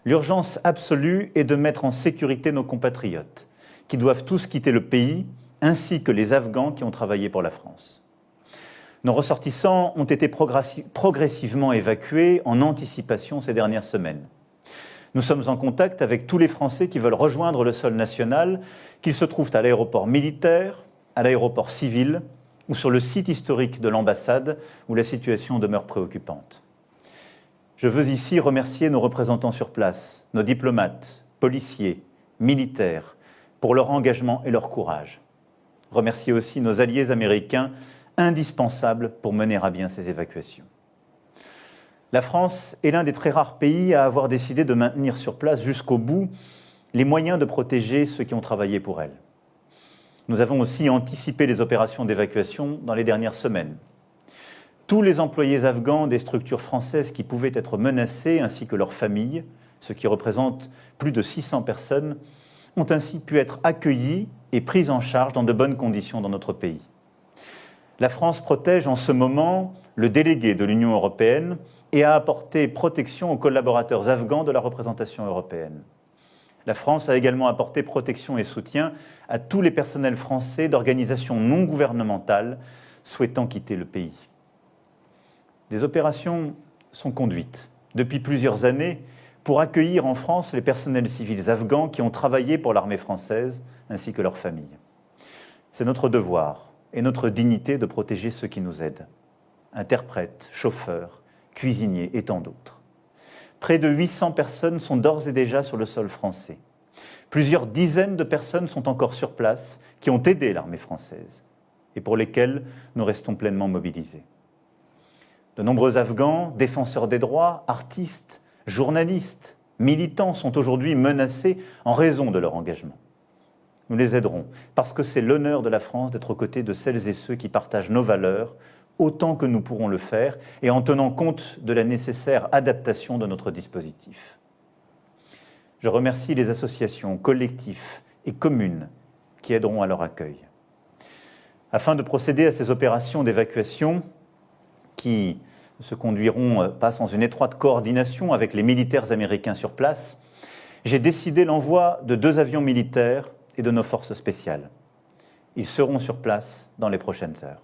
L'urgence absolue est de mettre en sécurité nos compatriotes, qui doivent tous quitter le pays, ainsi que les Afghans qui ont travaillé pour la France. Nos ressortissants ont été progressivement évacués en anticipation ces dernières semaines. Nous sommes en contact avec tous les Français qui veulent rejoindre le sol national, qu'ils se trouvent à l'aéroport militaire, à l'aéroport civil ou sur le site historique de l'ambassade où la situation demeure préoccupante. Je veux ici remercier nos représentants sur place, nos diplomates, policiers, militaires, pour leur engagement et leur courage. Remercier aussi nos alliés américains, indispensables pour mener à bien ces évacuations. La France est l'un des très rares pays à avoir décidé de maintenir sur place jusqu'au bout les moyens de protéger ceux qui ont travaillé pour elle. Nous avons aussi anticipé les opérations d'évacuation dans les dernières semaines. Tous les employés afghans des structures françaises qui pouvaient être menacés, ainsi que leurs familles, ce qui représente plus de 600 personnes, ont ainsi pu être accueillis et pris en charge dans de bonnes conditions dans notre pays. La France protège en ce moment le délégué de l'Union européenne et a apporté protection aux collaborateurs afghans de la représentation européenne. La France a également apporté protection et soutien à tous les personnels français d'organisations non gouvernementales souhaitant quitter le pays. Des opérations sont conduites depuis plusieurs années pour accueillir en France les personnels civils afghans qui ont travaillé pour l'armée française ainsi que leurs familles. C'est notre devoir et notre dignité de protéger ceux qui nous aident. Interprètes, chauffeurs, cuisiniers et tant d'autres. Près de 800 personnes sont d'ores et déjà sur le sol français. Plusieurs dizaines de personnes sont encore sur place qui ont aidé l'armée française et pour lesquelles nous restons pleinement mobilisés. De nombreux Afghans, défenseurs des droits, artistes, journalistes, militants sont aujourd'hui menacés en raison de leur engagement. Nous les aiderons parce que c'est l'honneur de la France d'être aux côtés de celles et ceux qui partagent nos valeurs autant que nous pourrons le faire et en tenant compte de la nécessaire adaptation de notre dispositif. Je remercie les associations, collectifs et communes qui aideront à leur accueil. Afin de procéder à ces opérations d'évacuation qui se conduiront pas sans une étroite coordination avec les militaires américains sur place, j'ai décidé l'envoi de 2 avions militaires et de nos forces spéciales. Ils seront sur place dans les prochaines heures.